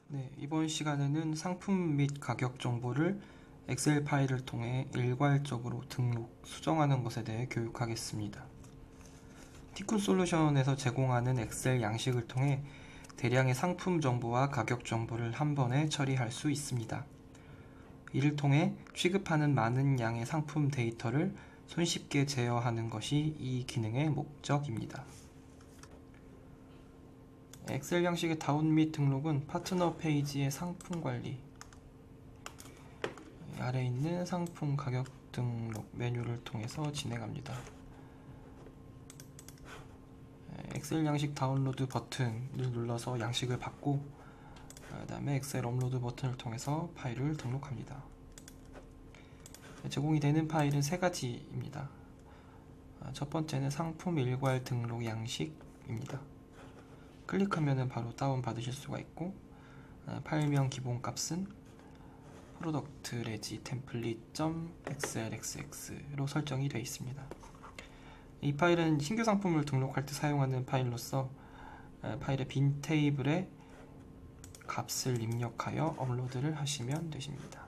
네, 이번 시간에는 상품 및 가격 정보를 엑셀 파일을 통해 일괄적으로 등록, 수정하는 것에 대해 교육하겠습니다. 티쿤 솔루션에서 제공하는 엑셀 양식을 통해 대량의 상품 정보와 가격 정보를 한 번에 처리할 수 있습니다. 이를 통해 취급하는 많은 양의 상품 데이터를 손쉽게 제어하는 것이 이 기능의 목적입니다. 엑셀 양식의 다운 및 등록은 파트너 페이지의 상품 관리, 아래 있는 상품 가격 등록 메뉴를 통해서 진행합니다. 엑셀 양식 다운로드 버튼을 눌러서 양식을 받고 그 다음에 엑셀 업로드 버튼을 통해서 파일을 등록합니다. 제공이 되는 파일은 세 가지입니다. 첫 번째는 상품 일괄 등록 양식입니다. 클릭하면 바로 다운 받으실 수가 있고, 파일명 기본값은 프로덕트 레지 템플릿.xlxx로 설정이 되어 있습니다. 이 파일은 신규 상품을 등록할 때 사용하는 파일로서 파일의 빈 테이블에 값을 입력하여 업로드를 하시면 되십니다.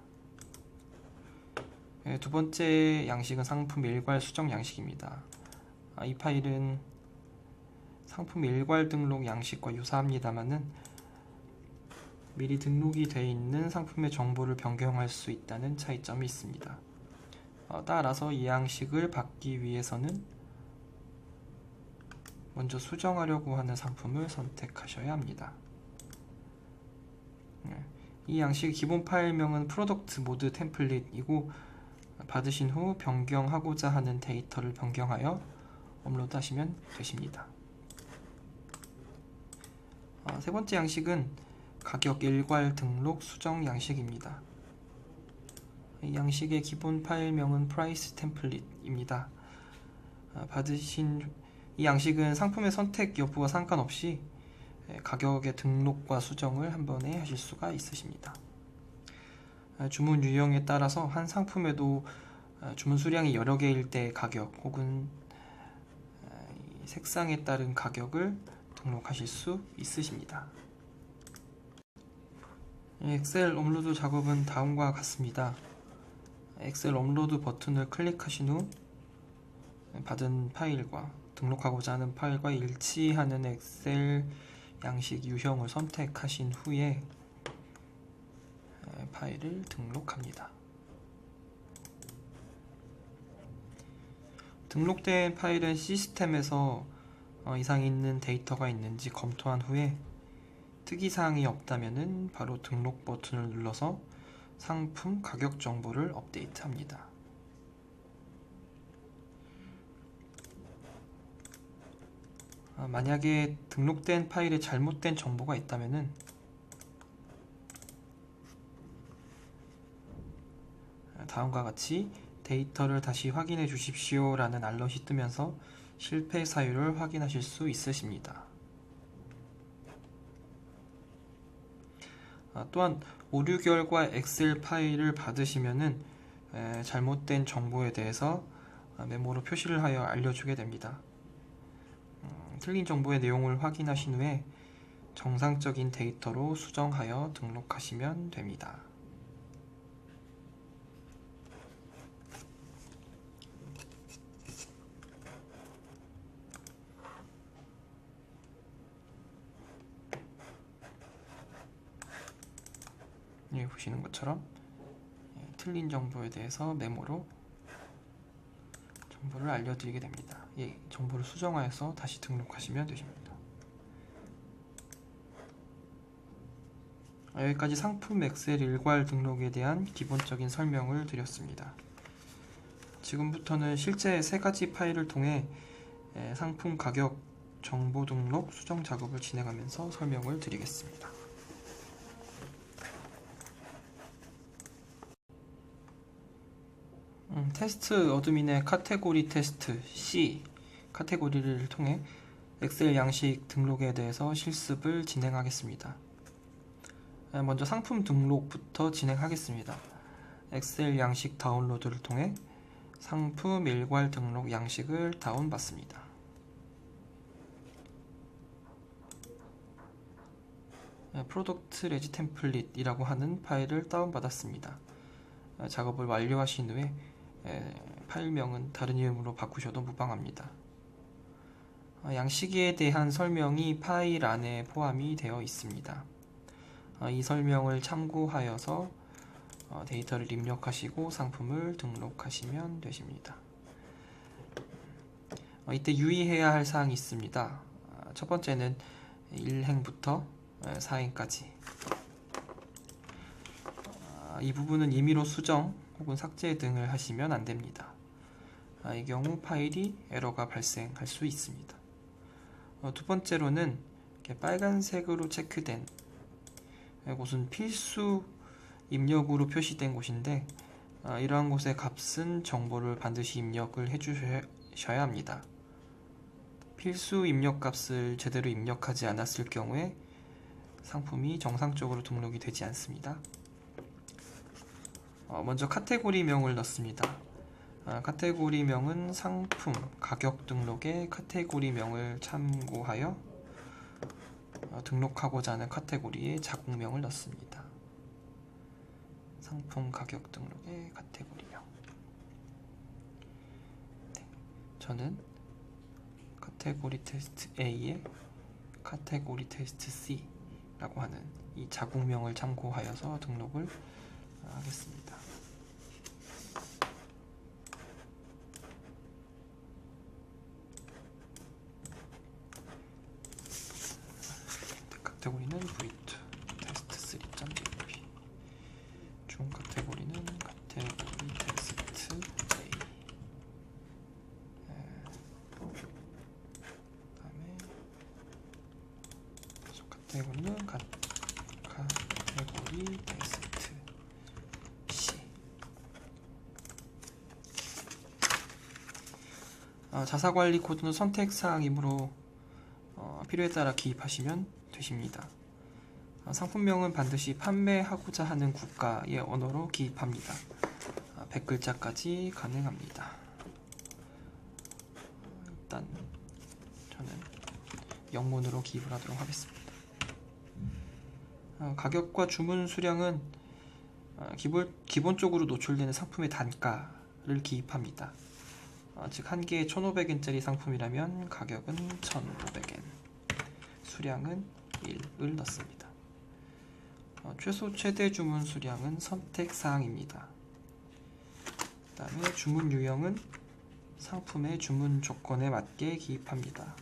두 번째 양식은 상품 일괄 수정 양식입니다. 이 파일은 상품 일괄 등록 양식과 유사합니다만은 미리 등록이 되어 있는 상품의 정보를 변경할 수 있다는 차이점이 있습니다. 따라서 이 양식을 받기 위해서는 먼저 수정하려고 하는 상품을 선택하셔야 합니다. 이 양식의 기본 파일명은 프로덕트 모드 템플릿이고, 받으신 후 변경하고자 하는 데이터를 변경하여 업로드 하시면 되십니다. 세 번째 양식은 가격 일괄 등록 수정 양식입니다. 이 양식의 기본 파일명은 price 템플릿입니다. 받으신 이 양식은 상품의 선택 여부와 상관없이 가격의 등록과 수정을 한 번에 하실 수가 있으십니다. 주문 유형에 따라서 한 상품에도 주문 수량이 여러 개일 때 가격 혹은 색상에 따른 가격을 등록하실 수 있으십니다. 엑셀 업로드 작업은 다음과 같습니다. 엑셀 업로드 버튼을 클릭하신 후 받은 파일과 등록하고자 하는 파일과 일치하는 엑셀 양식 유형을 선택하신 후에 파일을 등록합니다. 등록된 파일은 시스템에서 이상 있는 데이터가 있는지 검토한 후에 특이사항이 없다면 바로 등록 버튼을 눌러서 상품 가격 정보를 업데이트합니다. 만약에 등록된 파일에 잘못된 정보가 있다면 다음과 같이 데이터를 다시 확인해 주십시오 라는 알럿이 뜨면서 실패 사유를 확인하실 수 있으십니다. 또한 오류 결과 엑셀 파일을 받으시면은 잘못된 정보에 대해서 메모로 표시를 하여 알려주게 됩니다. 틀린 정보의 내용을 확인하신 후에 정상적인 데이터로 수정하여 등록하시면 됩니다. 보시는 것처럼 틀린 정보에 대해서 메모로 정보를 알려드리게 됩니다. 정보를 수정하여서 다시 등록하시면 되십니다. 여기까지 상품 엑셀 일괄 등록에 대한 기본적인 설명을 드렸습니다. 지금부터는 실제 세 가지 파일을 통해 상품 가격 정보 등록 수정 작업을 진행하면서 설명을 드리겠습니다. 테스트 어드민의 카테고리 테스트 C 카테고리를 통해 엑셀 양식 등록에 대해서 실습을 진행하겠습니다. 먼저 상품 등록부터 진행하겠습니다. 엑셀 양식 다운로드를 통해 상품 일괄 등록 양식을 다운받습니다. 프로덕트 레지 템플릿이라고 하는 파일을 다운받았습니다. 작업을 완료하신 후에 파일명은 다른 이름으로 바꾸셔도 무방합니다. 양식에 대한 설명이 파일 안에 포함이 되어 있습니다. 이 설명을 참고하여서 데이터를 입력하시고 상품을 등록하시면 되십니다. 이때 유의해야 할 사항이 있습니다. 첫 번째는 1행부터 4행까지. 이 부분은 임의로 수정 혹은 삭제 등을 하시면 안됩니다. 이 경우 파일이 에러가 발생할 수 있습니다. 두 번째로는 이렇게 빨간색으로 체크된 곳은 필수 입력으로 표시된 곳인데, 이러한 곳의 값은 정보를 반드시 입력을 해주셔야 합니다. 필수 입력 값을 제대로 입력하지 않았을 경우에 상품이 정상적으로 등록이 되지 않습니다. 먼저 카테고리명을 넣습니다. 카테고리명은 상품, 가격 등록의 카테고리명을 참고하여 등록하고자 하는 카테고리에 자국명을 넣습니다. 상품 가격 등록의 카테고리명. 저는 카테고리 테스트 A에 카테고리 테스트 C라고 하는 이 자국명을 참고하여서 등록을 하겠습니다. 카테고리는 V2 테스트 3.jp, 중 카테고리는 카테고리 테스트 A, 그다음에 카테고리는 카테고리 테스트 C. 자사관리 코드는 선택사항이므로 필요에 따라 기입하시면 되십니다. 상품명은 반드시 판매하고자 하는 국가의 언어로 기입합니다. 100글자까지 가능합니다. 일단 저는 영문으로 기입을 하도록 하겠습니다. 가격과 주문 수량은 기본적으로 노출되는 상품의 단가를 기입합니다. 즉, 한 개에 1,500엔짜리 상품이라면 가격은 1,500엔, 수량은 1을 넣습니다. 최소 최대 주문 수량은 선택사항입니다. 그 다음에 주문 유형은 상품의 주문 조건에 맞게 기입합니다.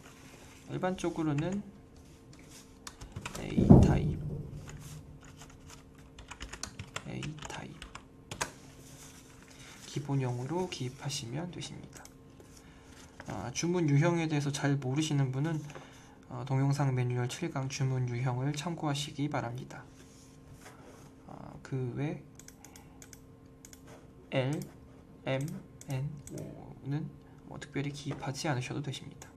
일반적으로는 A 타입, 기본형으로 기입하시면 되십니다. 주문 유형에 대해서 잘 모르시는 분은 동영상 매뉴얼 7강 주문 유형을 참고하시기 바랍니다. 그 외 L, M, N, O는 특별히 기입하지 않으셔도 되십니다.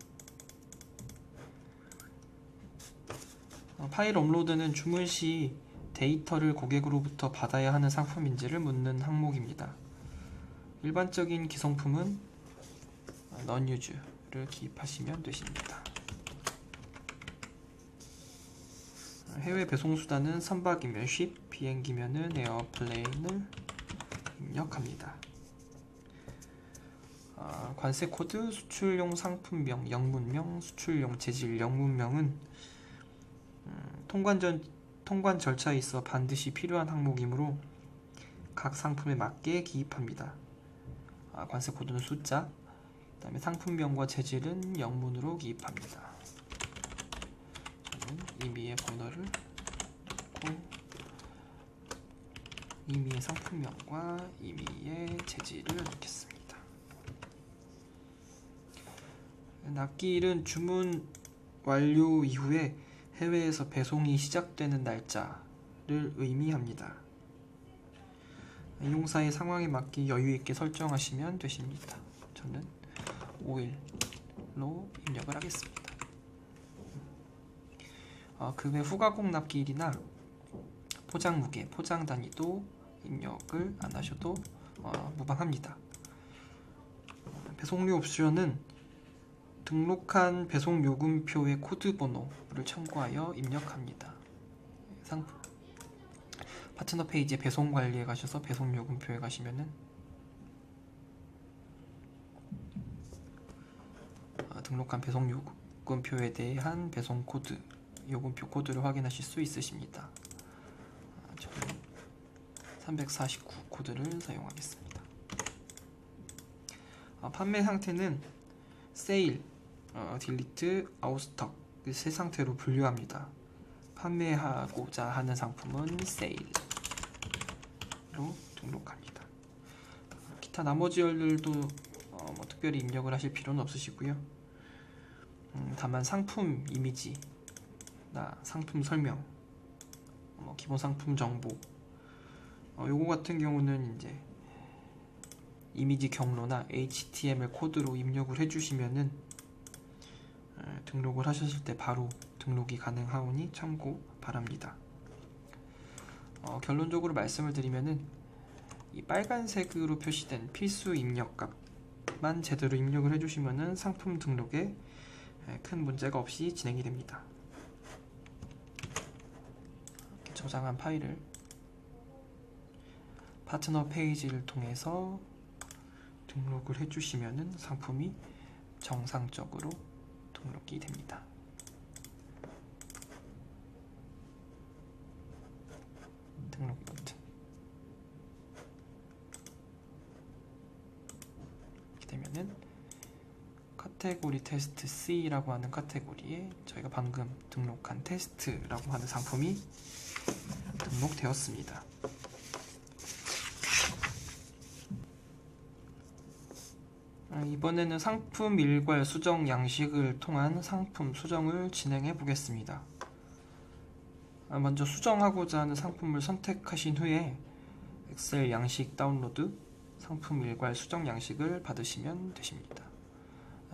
파일 업로드는 주문 시 데이터를 고객으로부터 받아야 하는 상품인지를 묻는 항목입니다. 일반적인 기성품은 non-use를 기입하시면 되십니다. 해외 배송 수단은 선박이면 ship, 비행기면은 에어플레인을 입력합니다. 관세 코드, 수출용 상품명, 영문명, 수출용 재질, 영문명은 통관 절차에 있어 반드시 필요한 항목이므로 각 상품에 맞게 기입합니다. 관세 코드는 숫자, 그 다음에 상품명과 재질은 영문으로 기입합니다. 저는 임의의 번호를 넣고 임의의 상품명과 임의의 재질을 넣겠습니다. 납기일은 주문 완료 이후에 해외에서 배송이 시작되는 날짜를 의미합니다. 이용사의 상황에 맞게 여유있게 설정하시면 되십니다. 저는 5일로 입력을 하겠습니다. 그 외 후가공 납기일이나 포장 무게, 포장 단위도 입력을 안 하셔도 무방합니다. 배송료 옵션은 등록한 배송요금표의 코드 번호를 참고하여 입력합니다. 파트너 페이지에 배송 관리에 가셔서 배송 요금표에 가시면은 등록한 배송 요금표에 대한 배송 코드, 요금표 코드를 확인하실 수 있으십니다. 저는 349 코드를 사용하겠습니다. 판매 상태는 세일, 딜리트, 아웃스톡 세 상태로 분류합니다. 판매하고자 하는 상품은 세일로 등록합니다. 기타 나머지 열들도 뭐 특별히 입력을 하실 필요는 없으시고요. 다만 상품 이미지나 상품 설명, 기본 상품 정보, 요거 같은 경우는 이제 이미지 경로나 HTML 코드로 입력을 해주시면은 등록을 하셨을 때 바로 등록이 가능하오니 참고 바랍니다. 결론적으로 말씀을 드리면은 이 빨간색으로 표시된 필수 입력값만 제대로 입력을 해주시면은 상품 등록에 큰 문제가 없이 진행이 됩니다. 이렇게 저장한 파일을 파트너 페이지를 통해서 등록을 해주시면은 상품이 정상적으로 등록이 됩니다. 등록 버튼 이렇게 되면은 카테고리 테스트 C라고 하는 카테고리에 저희가 방금 등록한 테스트라고 하는 상품이 등록되었습니다. 이번에는 상품 일괄 수정 양식을 통한 상품 수정을 진행해 보겠습니다. 먼저 수정하고자 하는 상품을 선택하신 후에 엑셀 양식 다운로드, 상품 일괄 수정 양식을 받으시면 되십니다.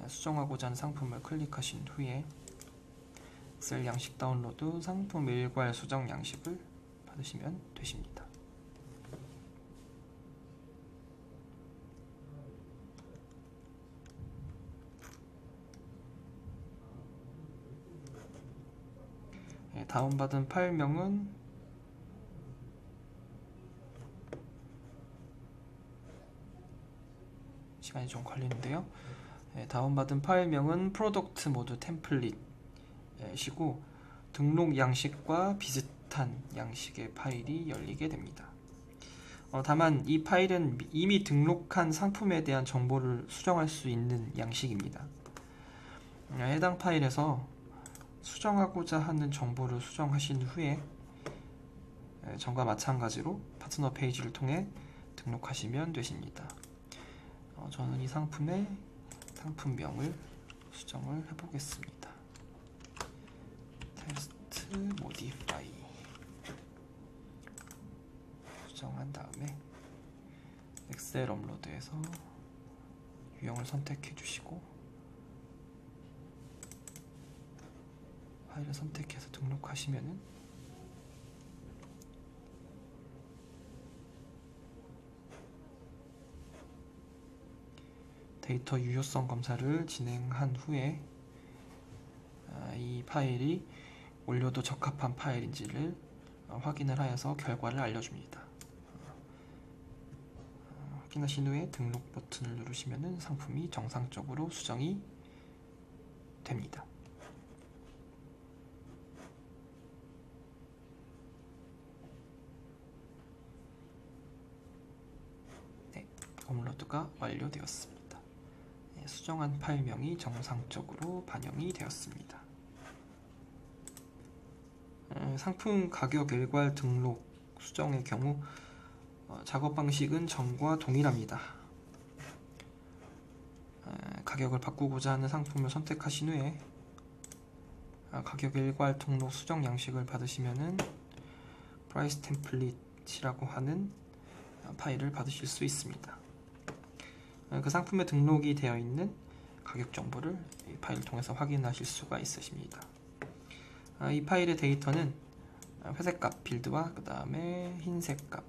수정하고자 하는 상품을 클릭하신 후에 엑셀 양식 다운로드, 상품 일괄 수정 양식을 받으시면 되십니다. 다운받은 파일명은 시간이 좀 걸리는데요. 다운받은 파일명은 프로덕트 모드 템플릿이고 등록 양식과 비슷한 양식의 파일이 열리게 됩니다. 다만 이 파일은 이미 등록한 상품에 대한 정보를 수정할 수 있는 양식입니다. 해당 파일에서 수정하고자 하는 정보를 수정하신 후에 전과 마찬가지로 파트너 페이지를 통해 등록하시면 되십니다. 저는 이 상품의 상품명을 수정을 해보겠습니다. 테스트 모디파이 수정한 다음에 엑셀 업로드에서 유형을 선택해 주시고 파일을 선택해서 등록하시면은 데이터 유효성 검사를 진행한 후에 이 파일이 올려도 적합한 파일인지를 확인을 하여서 결과를 알려줍니다. 확인하신 후에 등록 버튼을 누르시면은 상품이 정상적으로 수정이 됩니다. 업로드가 완료되었습니다. 수정한 파일명이 정상적으로 반영이 되었습니다. 상품 가격 일괄 등록 수정의 경우 작업 방식은 전과 동일합니다. 가격을 바꾸고자 하는 상품을 선택하신 후에 가격 일괄 등록 수정 양식을 받으시면은 프라이스 템플릿이라고 하는 파일을 받으실 수 있습니다. 그 상품에 등록이 되어 있는 가격 정보를 이 파일을 통해서 확인하실 수가 있으십니다. 이 파일의 데이터는 회색 값 필드와 그 다음에 흰색 값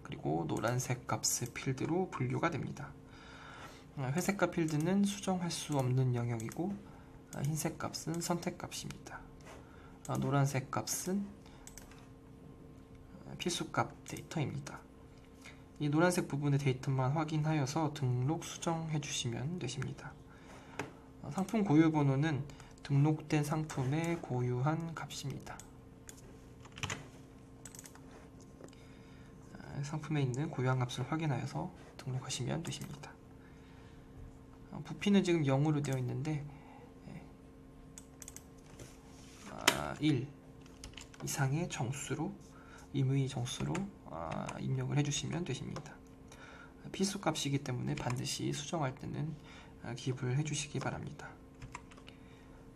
그리고 노란색 값의 필드로 분류가 됩니다. 회색 값 필드는 수정할 수 없는 영역이고 흰색 값은 선택 값입니다. 노란색 값은 필수값 데이터입니다. 이 노란색 부분의 데이터만 확인하여서 등록 수정해 주시면 되십니다. 상품 고유 번호는 등록된 상품의 고유한 값입니다. 상품에 있는 고유한 값을 확인하여서 등록하시면 되십니다. 부피는 지금 0으로 되어 있는데 1 이상의 정수로, 임의 정수로 입력을 해주시면 되십니다. 필수값이기 때문에 반드시 수정할 때는 기입을 해주시기 바랍니다.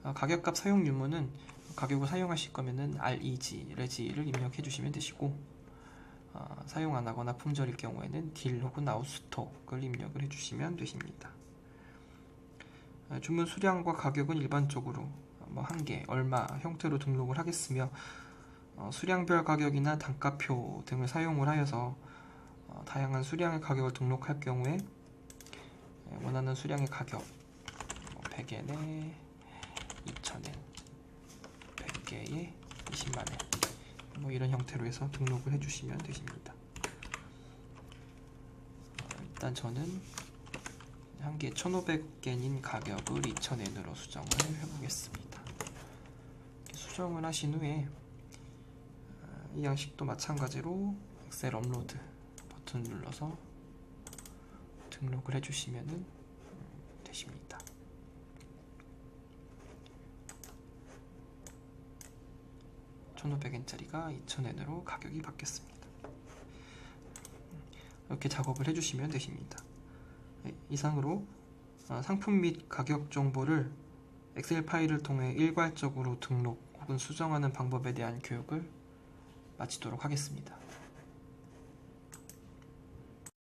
가격값 사용 유무는 가격을 사용하실 거면은 REG, REG를 입력해 주시면 되시고, 사용 안 하거나 품절일 경우에는 딜 혹은 아웃스톡을 입력을 해주시면 되십니다. 주문 수량과 가격은 일반적으로 한 개, 얼마 형태로 등록을 하겠으며, 수량별 가격이나 단가표 등을 사용을 하여서 다양한 수량의 가격을 등록할 경우에 원하는 수량의 가격 100엔에 2,000엔, 100개에 20만엔 이런 형태로 해서 등록을 해주시면 되십니다. 일단 저는 한 개 1,500엔인 가격을 2,000엔으로 수정을 해보겠습니다. 수정을 하신 후에 이 양식도 마찬가지로 엑셀 업로드 버튼 눌러서 등록을 해주시면 되십니다. 1,500엔짜리가 2,000엔으로 가격이 바뀌었습니다. 이렇게 작업을 해주시면 되십니다. 이상으로 상품 및 가격 정보를 엑셀 파일을 통해 일괄적으로 등록 혹은 수정하는 방법에 대한 교육을 마치도록 하겠습니다.